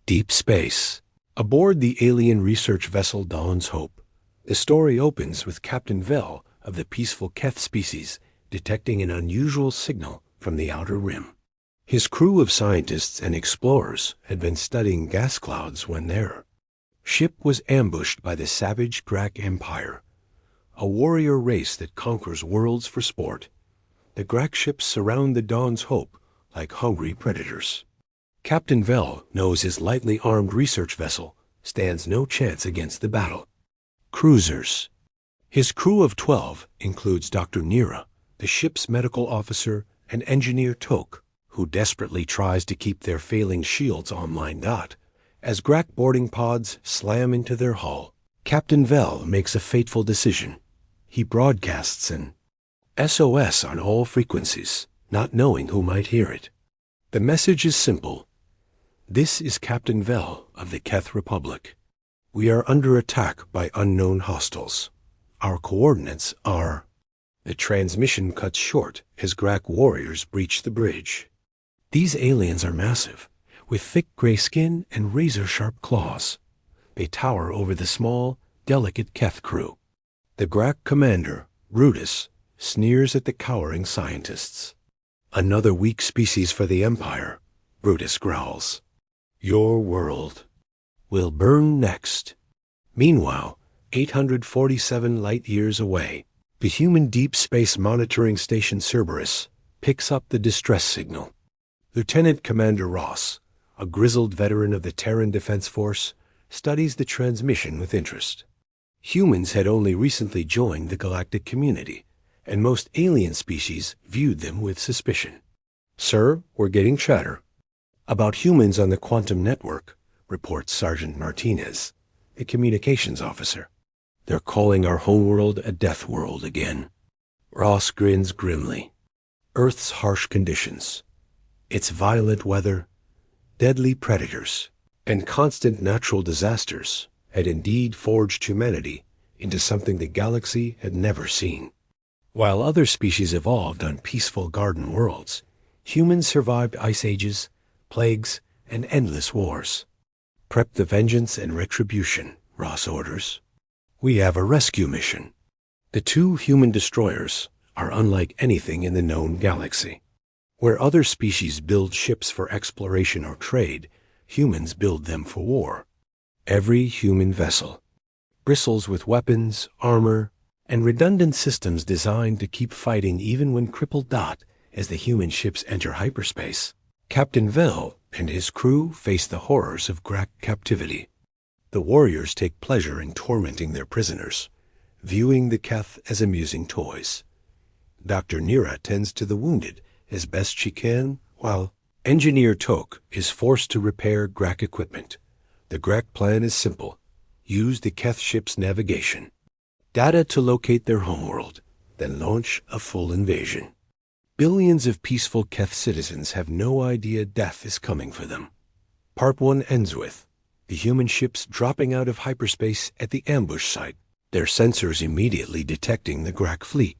Deep space. Aboard the alien research vessel Dawn's Hope, the story opens with Captain Vel of the peaceful Keth species detecting an unusual signal from the outer rim. His crew of scientists and explorers had been studying gas clouds when their ship was ambushed by the savage Grak Empire, a warrior race that conquers worlds for sport. The Grak ships surround the Dawn's Hope like hungry predators. Captain Vel knows his lightly armed research vessel stands no chance against the battle. Cruisers. His crew of 12 includes Dr. Nira, the ship's medical officer, and Engineer Tok, who desperately tries to keep their failing shields online. As Grak boarding pods slam into their hull, Captain Vel makes a fateful decision. He broadcasts an SOS on all frequencies, not knowing who might hear it. The message is simple. This is Captain Vel of the Keth Republic. We are under attack by unknown hostiles. Our coordinates are... The transmission cuts short as Grak warriors breach the bridge. These aliens are massive, with thick gray skin and razor-sharp claws. They tower over the small, delicate Keth crew. The Grak commander, Brutus, sneers at the cowering scientists. Another weak species for the Empire, Brutus growls. Your world will burn next. Meanwhile, 847 light-years away, the human deep space monitoring station Cerberus picks up the distress signal. Lieutenant Commander Ross, a grizzled veteran of the Terran Defense Force, studies the transmission with interest. Humans had only recently joined the galactic community, and most alien species viewed them with suspicion. Sir, we're getting chatter about humans on the quantum network, reports Sergeant Martinez, the communications officer. They're calling our homeworld a death world again. Ross grins grimly. Earth's harsh conditions, its violent weather, deadly predators, and constant natural disasters had indeed forged humanity into something the galaxy had never seen. While other species evolved on peaceful garden worlds, humans survived ice ages, plagues, and endless wars. Prep the vengeance and retribution, Ross orders. We have a rescue mission. The 2 human destroyers are unlike anything in the known galaxy. Where other species build ships for exploration or trade, humans build them for war. Every human vessel bristles with weapons, armor, and redundant systems designed to keep fighting even when crippled as the human ships enter hyperspace. Captain Vel and his crew face the horrors of Grak captivity. The warriors take pleasure in tormenting their prisoners, viewing the Keth as amusing toys. Dr. Nira tends to the wounded as best she can, while Engineer Tok is forced to repair Grak equipment. The Grak plan is simple. Use the Keth ship's navigation data to locate their homeworld, then launch a full invasion. Billions of peaceful Keth citizens have no idea death is coming for them. Part 1 ends with the human ships dropping out of hyperspace at the ambush site, their sensors immediately detecting the Grak fleet.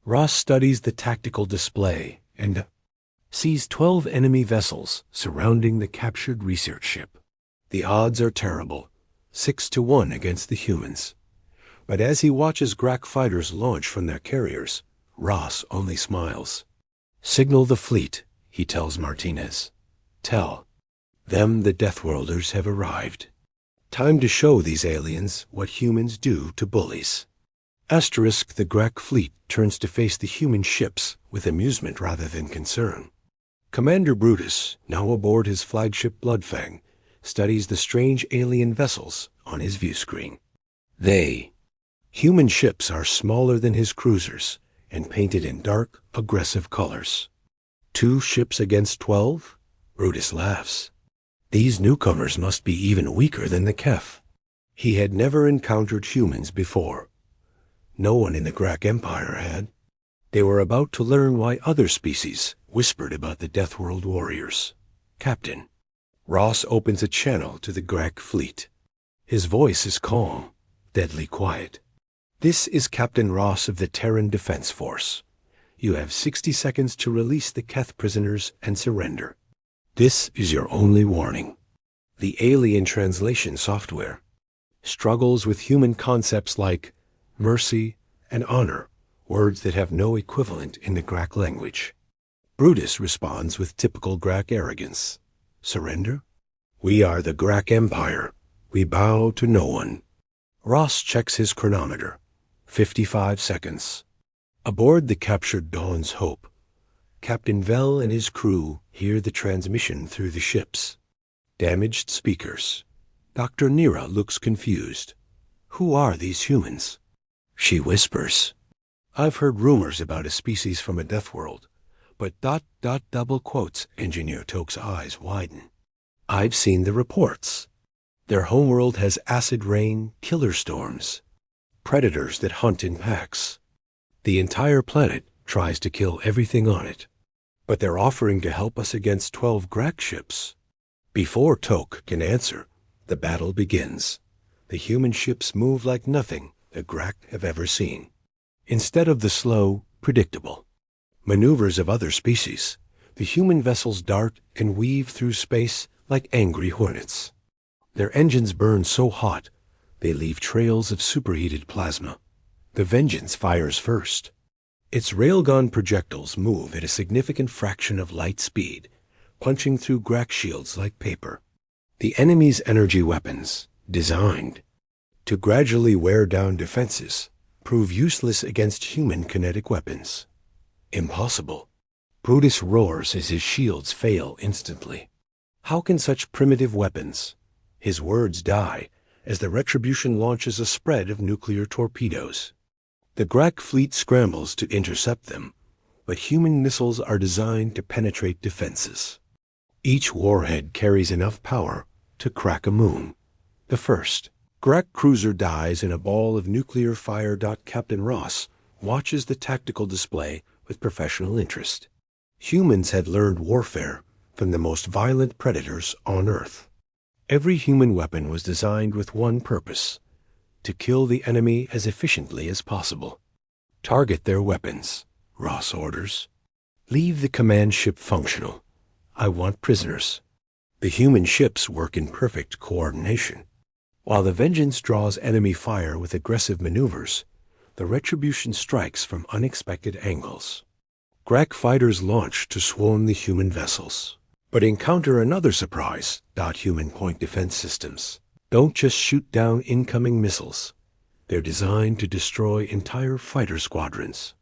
Ross studies the tactical display and sees 12 enemy vessels surrounding the captured research ship. The odds are terrible, 6-1 against the humans. But as he watches Grak fighters launch from their carriers, Ross only smiles. Signal the fleet, he tells Martinez. Tell them the Deathworlders have arrived. Time to show these aliens what humans do to bullies. Asterisk, the Grak fleet turns to face the human ships with amusement rather than concern. Commander Brutus, now aboard his flagship Bloodfang, studies the strange alien vessels on his view screen. Human ships are smaller than his cruisers and painted in dark, aggressive colors. 2 ships against 12? Brutus laughs. These newcomers must be even weaker than the Keth. He had never encountered humans before. No one in the Grak Empire had. They were about to learn why other species whispered about the Deathworld warriors. Captain. Ross opens a channel to the Grak fleet. His voice is calm, deadly quiet. This is Captain Ross of the Terran Defense Force. You have 60 seconds to release the Keth prisoners and surrender. This is your only warning. the alien translation software, struggles with human concepts like mercy and honor, words that have no equivalent in the Grak language. Brutus responds with typical Grak arrogance. Surrender? We are the Grak Empire. We bow to no one. Ross checks his chronometer. 55 seconds. Aboard the captured Dawn's Hope, Captain Vell and his crew hear the transmission through the ships. Damaged speakers. Dr. Nira looks confused. Who are these humans? She whispers. I've heard rumors about a species from a death world, but ... double quotes. Engineer Toke's eyes widen. I've seen the reports. Their homeworld has acid rain, killer storms, predators that hunt in packs. The entire planet tries to kill everything on it, but they're offering to help us against 12 Grak ships. Before Toke can answer, the battle begins. The human ships move like nothing the Grak have ever seen. Instead of the slow, predictable maneuvers of other species, the human vessels dart and weave through space like angry hornets. Their engines burn so hot, they leave trails of superheated plasma. The Vengeance fires first. Its railgun projectiles move at a significant fraction of light speed, punching through Grak shields like paper. The enemy's energy weapons, designed to gradually wear down defenses, prove useless against human kinetic weapons. Impossible. Brutus roars as his shields fail instantly. How can such primitive weapons? His words die as the Retribution launches a spread of nuclear torpedoes. The Grak fleet scrambles to intercept them, but human missiles are designed to penetrate defenses. Each warhead carries enough power to crack a moon. The first Grak cruiser dies in a ball of nuclear fire. Captain Ross watches the tactical display with professional interest. Humans had learned warfare from the most violent predators on Earth. Every human weapon was designed with one purpose: to kill the enemy as efficiently as possible. Target their weapons, Ross orders. Leave the command ship functional. I want prisoners. The human ships work in perfect coordination. While the Vengeance draws enemy fire with aggressive maneuvers, the Retribution strikes from unexpected angles. Grak fighters launch to swarm the human vessels, but encounter another surprise. Human point defense systems don't just shoot down incoming missiles. They're designed to destroy entire fighter squadrons.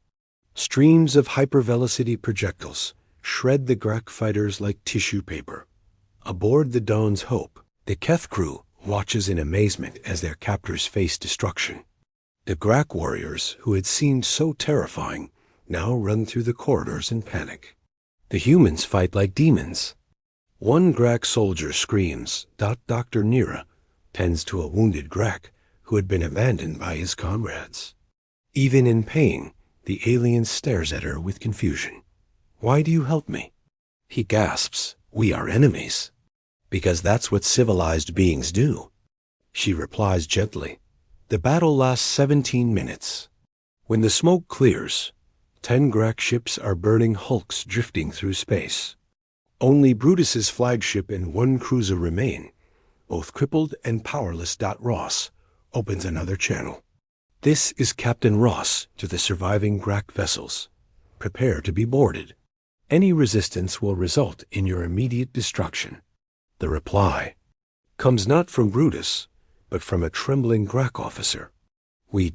Streams of hypervelocity projectiles shred the Grak fighters like tissue paper. Aboard the Dawn's Hope, the Keth crew watches in amazement as their captors face destruction. The Grak warriors, who had seemed so terrifying, now run through the corridors in panic. The humans fight like demons. One Grak soldier screams. Dr. Nira tends to a wounded Grak who had been abandoned by his comrades. Even in pain, the alien stares at her with confusion. Why do you help me? He gasps. We are enemies. Because that's what civilized beings do. She replies gently. The battle lasts 17 minutes. When the smoke clears, 10 Grak ships are burning hulks drifting through space. Only Brutus's flagship and one cruiser remain, both crippled and powerless. Ross opens another channel. This is Captain Ross to the surviving Grak vessels. Prepare to be boarded. Any resistance will result in your immediate destruction. The reply comes not from Brutus, but from a trembling Grak officer. We ...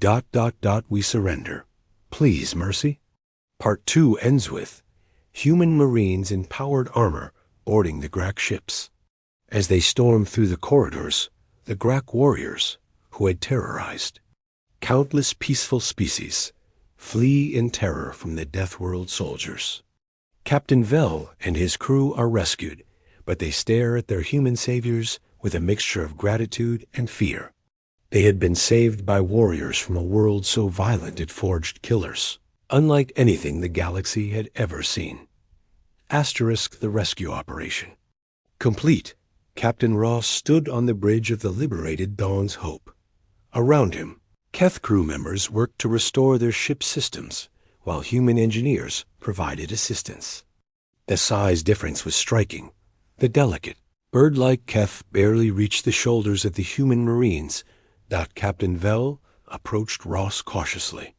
we surrender. Please, mercy. Part 2 ends with human Marines in powered armor boarding the Grak ships. As they storm through the corridors, the Grak warriors, who had terrorized countless peaceful species, flee in terror from the Death World soldiers. Captain Vell and his crew are rescued, but they stare at their human saviors with a mixture of gratitude and fear. They had been saved by warriors from a world so violent it forged killers, unlike anything the galaxy had ever seen. Asterisk the rescue operation. Complete, Captain Ross stood on the bridge of the liberated Dawn's Hope. Around him, Keth crew members worked to restore their ship's systems, while human engineers provided assistance. The size difference was striking. The delicate, Bird-like Keth barely reached the shoulders of the human Marines. Captain Vell approached Ross cautiously.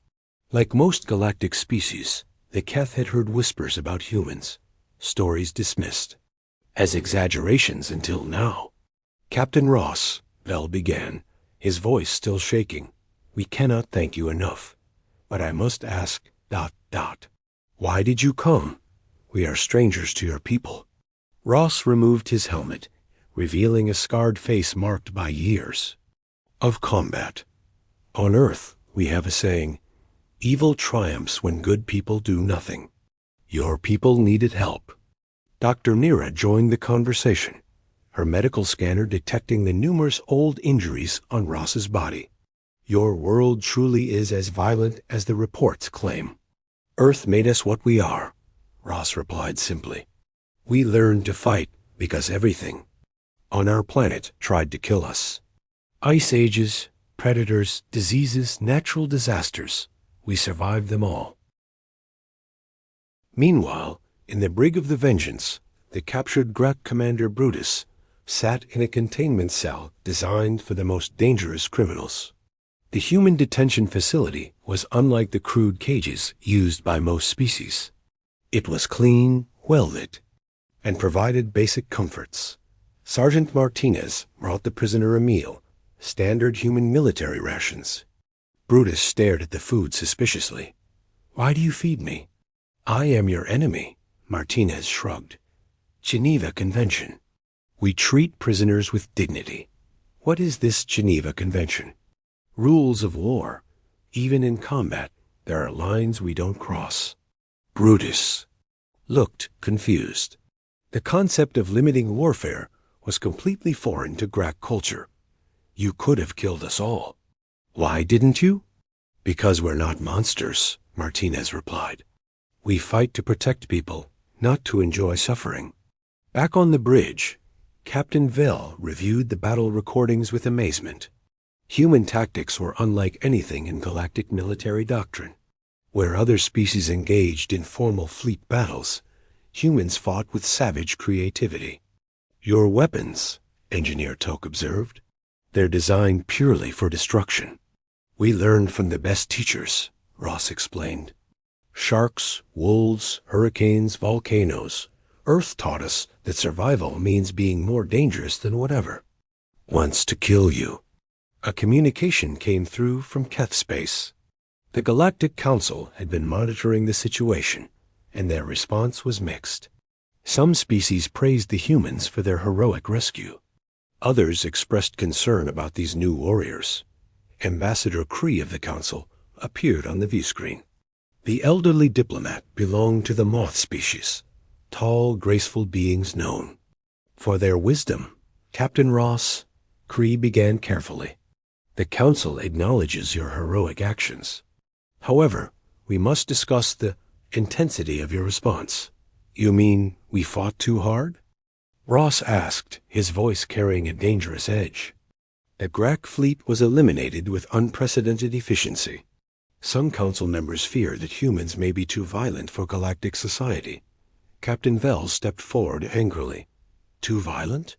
Like most galactic species, the Keth had heard whispers about humans, stories dismissed as exaggerations until now. Captain Ross, Vell began, his voice still shaking, we cannot thank you enough. But I must ask, ... Why did you come? We are strangers to your people. Ross removed his helmet, revealing a scarred face marked by years of combat. On Earth, we have a saying, evil triumphs when good people do nothing. Your people needed help. Dr. Nira joined the conversation, her medical scanner detecting the numerous old injuries on Ross's body. Your world truly is as violent as the reports claim. Earth made us what we are, Ross replied simply. We learned to fight because everything on our planet tried to kill us. Ice ages, predators, diseases, natural disasters. We survived them all. Meanwhile, in the brig of the Vengeance, the captured Grak commander Brutus sat in a containment cell designed for the most dangerous criminals. The human detention facility was unlike the crude cages used by most species. It was clean, well-lit, and provided basic comforts. Sergeant Martinez brought the prisoner a meal, standard human military rations. Brutus stared at the food suspiciously. Why do you feed me? I am your enemy, Martinez shrugged. Geneva Convention. We treat prisoners with dignity. What is this Geneva Convention? Rules of war. Even in combat, there are lines we don't cross. Brutus looked confused. The concept of limiting warfare was completely foreign to Grak culture. You could have killed us all. Why didn't you? Because we're not monsters, Martinez replied. We fight to protect people, not to enjoy suffering. Back on the bridge, Captain Vell reviewed the battle recordings with amazement. Human tactics were unlike anything in galactic military doctrine. Where other species engaged in formal fleet battles, humans fought with savage creativity. Your weapons, Engineer Toke observed, they're designed purely for destruction. We learned from the best teachers, Ross explained. Sharks, wolves, hurricanes, volcanoes. Earth taught us that survival means being more dangerous than whatever wants to kill you. A communication came through from Keth space. The Galactic Council had been monitoring the situation, and their response was mixed. Some species praised the humans for their heroic rescue. Others expressed concern about these new warriors. Ambassador Kree of the Council appeared on the viewscreen. The elderly diplomat belonged to the moth species, tall, graceful beings known for their wisdom. Captain Ross, Kree began carefully. The Council acknowledges your heroic actions. However, we must discuss the intensity of your response. You mean we fought too hard? Ross asked, his voice carrying a dangerous edge. The Grak fleet was eliminated with unprecedented efficiency. Some council members fear that humans may be too violent for galactic society. Captain Vell stepped forward angrily. Too violent?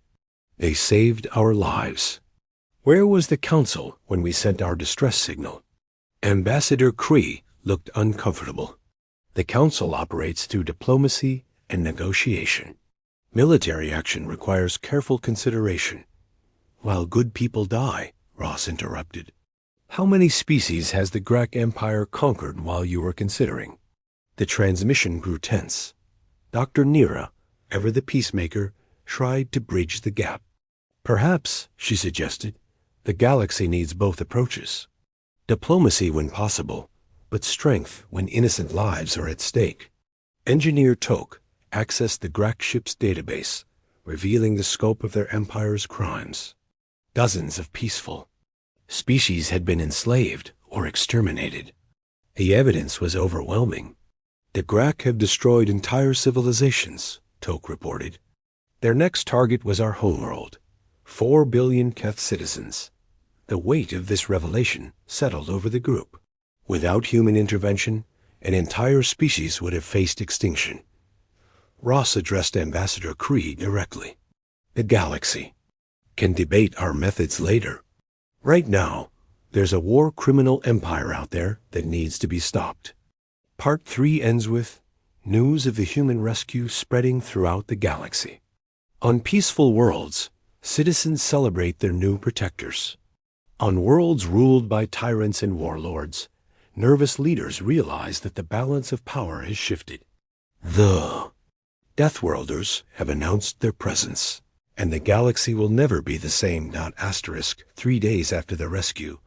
They saved our lives. Where was the council when we sent our distress signal? Ambassador Kree looked uncomfortable. The council operates through diplomacy and negotiation. Military action requires careful consideration. While good people die, Ross interrupted. How many species has the Grak Empire conquered while you were considering? The transmission grew tense. Dr. Nira, ever the peacemaker, tried to bridge the gap. Perhaps, she suggested, the galaxy needs both approaches. Diplomacy when possible, but strength when innocent lives are at stake. Engineer Toke accessed the Grak ship's database, revealing the scope of their empire's crimes. Dozens of peaceful species had been enslaved or exterminated. The evidence was overwhelming. The Grak have destroyed entire civilizations, Toke reported. Their next target was our homeworld, 4 billion Keth citizens. The weight of this revelation settled over the group. Without human intervention, an entire species would have faced extinction. Ross addressed Ambassador Kree directly. the galaxy, can debate our methods later. Right now, there's a war criminal empire out there that needs to be stopped. Part 3 ends with news of the human rescue spreading throughout the galaxy. On peaceful worlds, citizens celebrate their new protectors. On worlds ruled by tyrants and warlords, nervous leaders realize that the balance of power has shifted. The Deathworlders have announced their presence, and the galaxy will never be the same. 3 days after the rescue,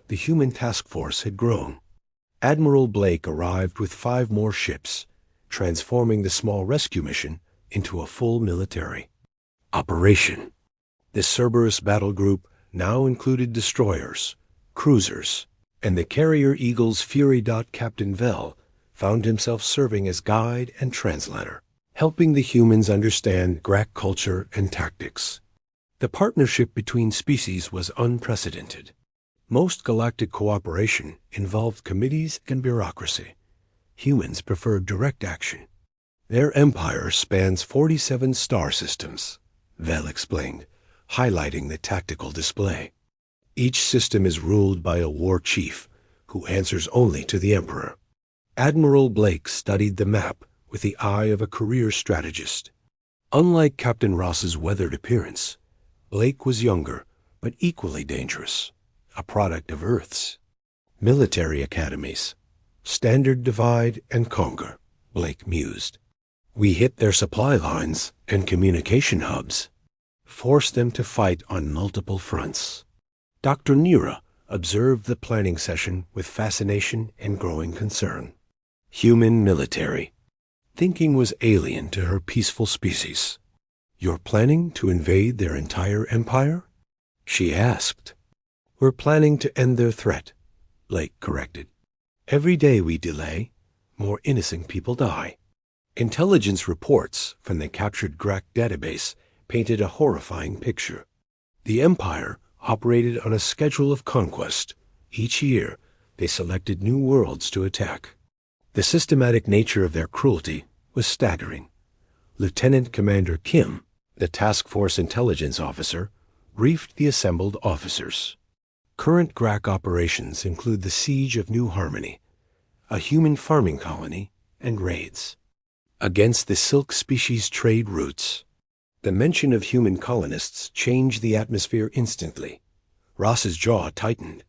the human task force had grown. Admiral Blake arrived with 5 more ships, transforming the small rescue mission into a full military operation. The Cerberus battle group now included destroyers, cruisers, and the carrier Eagle's Fury. Captain Vel found himself serving as guide and translator, helping the humans understand Grak culture and tactics. The partnership between species was unprecedented. Most galactic cooperation involved committees and bureaucracy. Humans preferred direct action. Their empire spans 47 star systems, Vel explained, highlighting the tactical display. Each system is ruled by a war chief who answers only to the Emperor. Admiral Blake studied the map with the eye of a career strategist. Unlike Captain Ross's weathered appearance, Blake was younger but equally dangerous, a product of Earth's military academies. Standard divide and conquer, Blake mused. We hit their supply lines and communication hubs, forced them to fight on multiple fronts. Dr. Nira observed the planning session with fascination and growing concern. Human military. Thinking was alien to her peaceful species. You're planning to invade their entire empire? She asked. We're planning to end their threat, Blake corrected. Every day we delay, more innocent people die. Intelligence reports from the captured Grak database painted a horrifying picture. The Empire operated on a schedule of conquest. Each year, they selected new worlds to attack. The systematic nature of their cruelty was staggering. Lieutenant Commander Kim, the task force intelligence officer, briefed the assembled officers. Current Grak operations include the siege of New Harmony, a human farming colony, and raids against the Silk species trade routes. The mention of human colonists changed the atmosphere instantly. Ross's jaw tightened.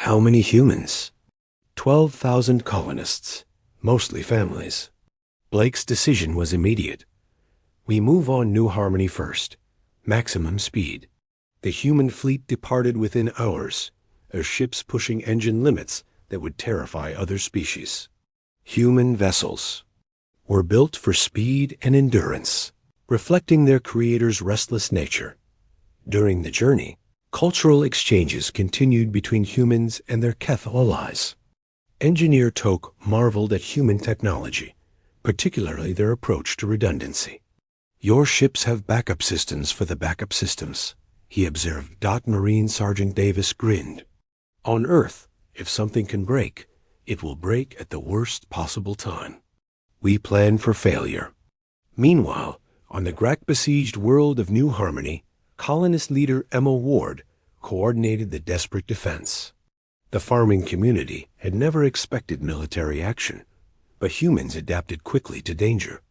How many humans? 12,000 colonists, mostly families. Blake's decision was immediate. We move on New Harmony first. Maximum speed. The human fleet departed within hours, their ships pushing engine limits that would terrify other species. Human vessels were built for speed and endurance, reflecting their creator's restless nature. During the journey, cultural exchanges continued between humans and their Keth allies. Engineer Toke marveled at human technology, particularly their approach to redundancy. Your ships have backup systems for the backup systems, he observed. Marine Sergeant Davis grinned. On Earth, if something can break, it will break at the worst possible time. We plan for failure. Meanwhile, on the Grak-besieged world of New Harmony, colonist leader Emma Ward coordinated the desperate defense. The farming community had never expected military action, but humans adapted quickly to danger.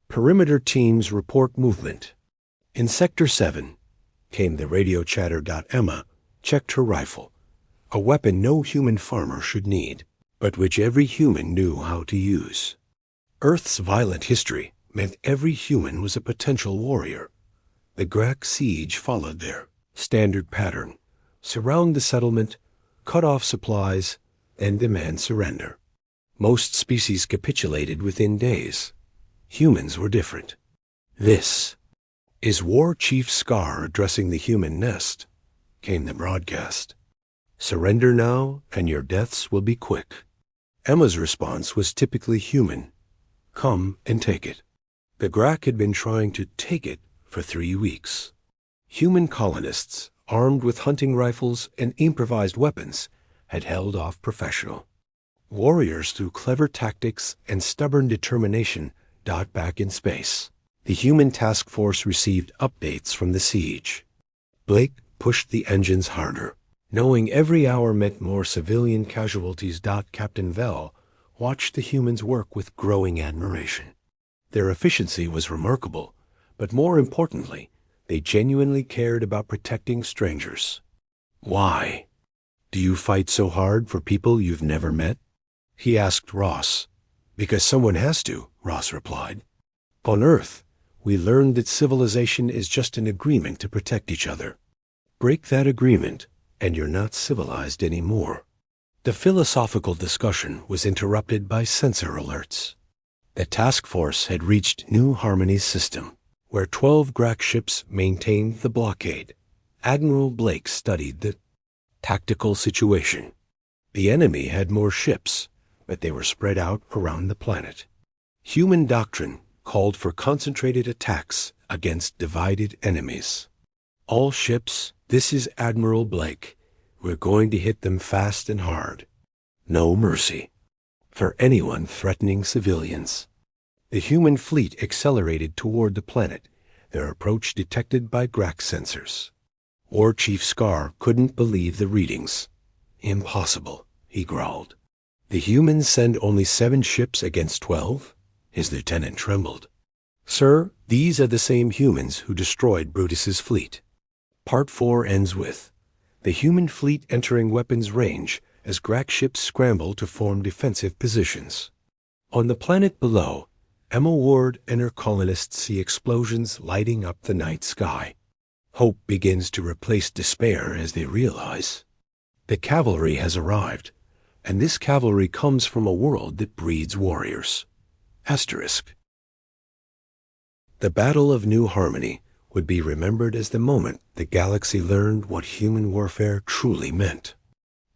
Perimeter teams report movement. In Sector 7 came the radio chatter. Emma checked her rifle, a weapon no human farmer should need, but which every human knew how to use. Earth's violent history meant every human was a potential warrior. The Grak siege followed their standard pattern: surround the settlement, cut off supplies, and demand surrender. Most species capitulated within days. Humans were different. This is War Chief Scar addressing the human nest, came the broadcast. Surrender now, and your deaths will be quick. Emma's response was typically human. Come and take it. The Grak had been trying to take it for 3 weeks. Human colonists, armed with hunting rifles and improvised weapons, had held off professional warriors through clever tactics and stubborn determination. Back in space, The human task force received updates from the siege. Blake pushed the engines harder. Knowing every hour meant more civilian casualties. Captain Vell watched the humans work with growing admiration. Their efficiency was remarkable, but more importantly, they genuinely cared about protecting strangers. Why? Do you fight so hard for people you've never met? He asked Ross. Because someone has to, Ross replied. On Earth, we learned that civilization is just an agreement to protect each other. Break that agreement, and you're not civilized anymore. The philosophical discussion was interrupted by sensor alerts. The task force had reached New Harmony's system, where 12 Grak ships maintained the blockade. Admiral Blake studied the tactical situation. The enemy had more ships, but they were spread out around the planet. Human doctrine called for concentrated attacks against divided enemies. All ships, this is Admiral Blake. We're going to hit them fast and hard. No mercy for anyone threatening civilians. The human fleet accelerated toward the planet, their approach detected by Grak sensors. War Chief Scar couldn't believe the readings. Impossible, he growled. The humans send only 7 ships against 12? His lieutenant trembled. Sir, these are the same humans who destroyed Brutus's fleet. Part 4 ends with the human fleet entering weapons range as Grak ships scramble to form defensive positions. On the planet below, Emma Ward and her colonists see explosions lighting up the night sky. Hope begins to replace despair as they realize the cavalry has arrived, and this cavalry comes from a world that breeds warriors. Asterisk. The Battle of New Harmony would be remembered as the moment the galaxy learned what human warfare truly meant.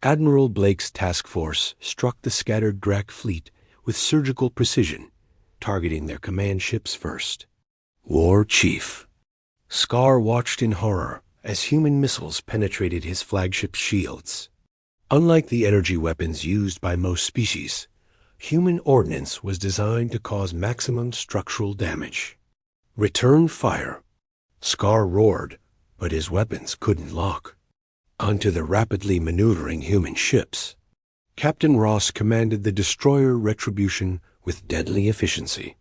Admiral Blake's task force struck the scattered Grak fleet with surgical precision, targeting their command ships first. War Chief Scar watched in horror as human missiles penetrated his flagship's shields. Unlike the energy weapons used by most species, human ordnance was designed to cause maximum structural damage. Return fire. Scar roared, but his weapons couldn't lock. Onto the rapidly maneuvering human ships. Captain Ross commanded the destroyer Retribution with deadly efficiency.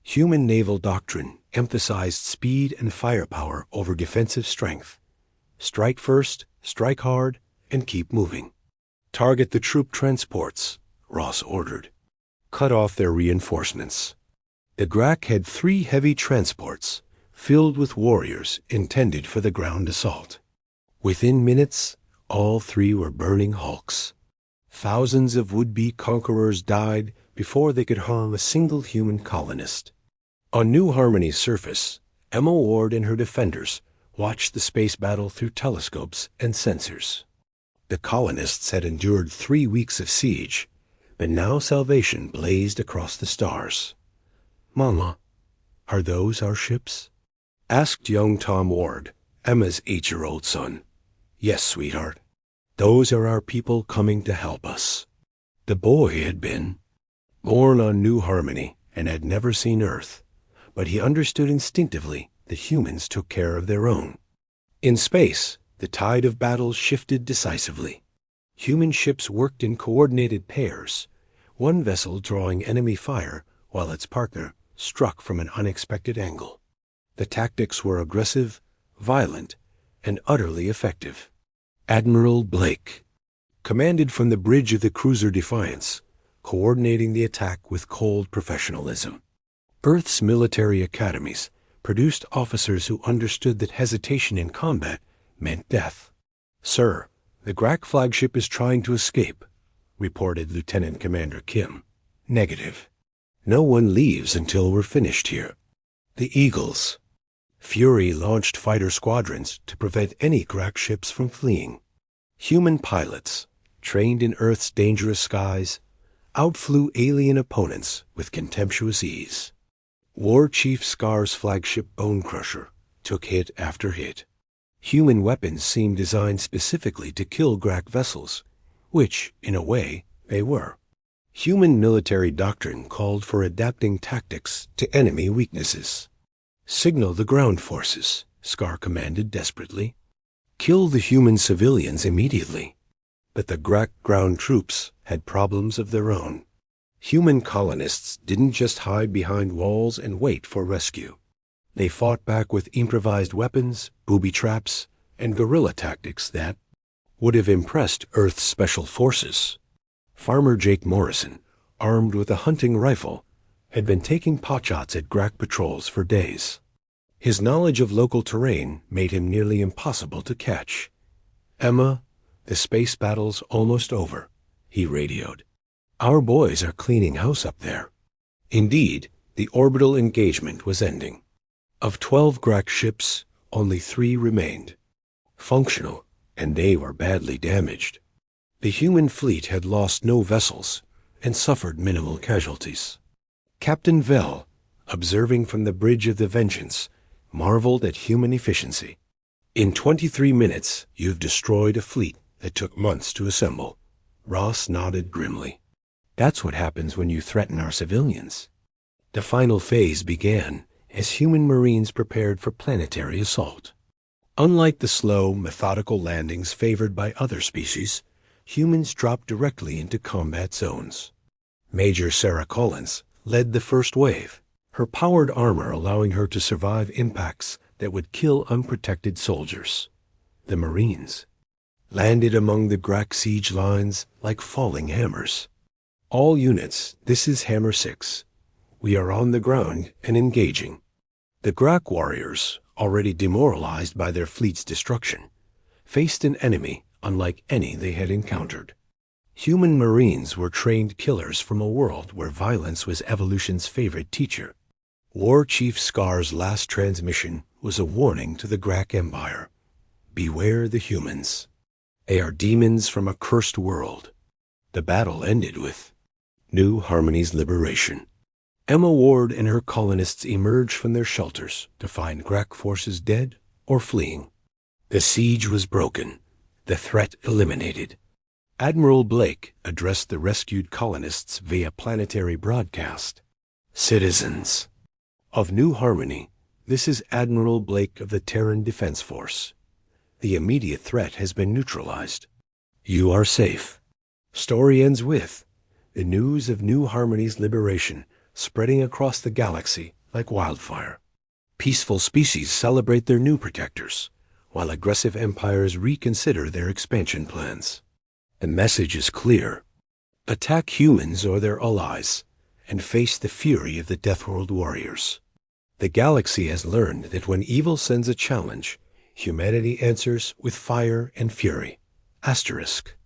Human naval doctrine emphasized speed and firepower over defensive strength. Strike first, strike hard, and keep moving. Target the troop transports, Ross ordered. Cut off their reinforcements. The Grak had 3 heavy transports filled with warriors intended for the ground assault. Within minutes, all 3 were burning hulks. Thousands of would-be conquerors died before they could harm a single human colonist. On New Harmony's surface, Emma Ward and her defenders watched the space battle through telescopes and sensors. The colonists had endured 3 weeks of siege, but now salvation blazed across the stars. Mama, are those our ships? Asked young Tom Ward, Emma's 8-year-old son. Yes, sweetheart. Those are our people coming to help us. The boy had been born on New Harmony and had never seen Earth, but he understood instinctively that humans took care of their own. In space, the tide of battle shifted decisively. Human ships worked in coordinated pairs, one vessel drawing enemy fire while its partner struck from an unexpected angle. The tactics were aggressive, violent, and utterly effective. Admiral Blake commanded from the bridge of the cruiser Defiance, coordinating the attack with cold professionalism. Earth's military academies produced officers who understood that hesitation in combat meant death. Sir, the Grak flagship is trying to escape, reported Lieutenant Commander Kim. Negative. No one leaves until we're finished here. The Eagles. Fury launched fighter squadrons to prevent any Grak ships from fleeing. Human pilots, trained in Earth's dangerous skies, outflew alien opponents with contemptuous ease. War Chief Scar's flagship Bone Crusher took hit after hit. Human weapons seemed designed specifically to kill Grak vessels, which, in a way, they were. Human military doctrine called for adapting tactics to enemy weaknesses. Signal the ground forces, Scar commanded desperately. Kill the human civilians immediately. But the Grak ground troops had problems of their own. Human colonists didn't just hide behind walls and wait for rescue. They fought back with improvised weapons, booby traps, and guerrilla tactics that would have impressed Earth's special forces. Farmer Jake Morrison, armed with a hunting rifle, had been taking potshots at Grak patrols for days. His knowledge of local terrain made him nearly impossible to catch. "Emma, the space battle's almost over," he radioed. "Our boys are cleaning house up there." Indeed, the orbital engagement was ending. Of 12 Grak ships, only 3 remained. Functional, and they were badly damaged. The human fleet had lost no vessels and suffered minimal casualties. Captain Vell, observing from the bridge of the Vengeance, marveled at human efficiency. "In 23 minutes, you've destroyed a fleet that took months to assemble." Ross nodded grimly. "That's what happens when you threaten our civilians." The final phase began as human Marines prepared for planetary assault. Unlike the slow, methodical landings favored by other species, humans dropped directly into combat zones. Major Sarah Collins led the first wave, her powered armor allowing her to survive impacts that would kill unprotected soldiers. The Marines landed among the Grak siege lines like falling hammers. "All units, this is Hammer 6. We are on the ground and engaging." The Grak warriors, already demoralized by their fleet's destruction, faced an enemy unlike any they had encountered. Human Marines were trained killers from a world where violence was evolution's favorite teacher. War Chief Scar's last transmission was a warning to the Grak Empire. Beware the humans. They are demons from a cursed world. The battle ended with New Harmony's liberation. Emma Ward and her colonists emerged from their shelters to find Grak forces dead or fleeing. The siege was broken, the threat eliminated. Admiral Blake addressed the rescued colonists via planetary broadcast. "Citizens of New Harmony, this is Admiral Blake of the Terran Defense Force. The immediate threat has been neutralized. You are safe." Story ends with the news of New Harmony's liberation spreading across the galaxy like wildfire. Peaceful species celebrate their new protectors, while aggressive empires reconsider their expansion plans. The message is clear. Attack humans or their allies, and face the fury of the Deathworld warriors. The galaxy has learned that when evil sends a challenge, humanity answers with fire and fury. Asterisk.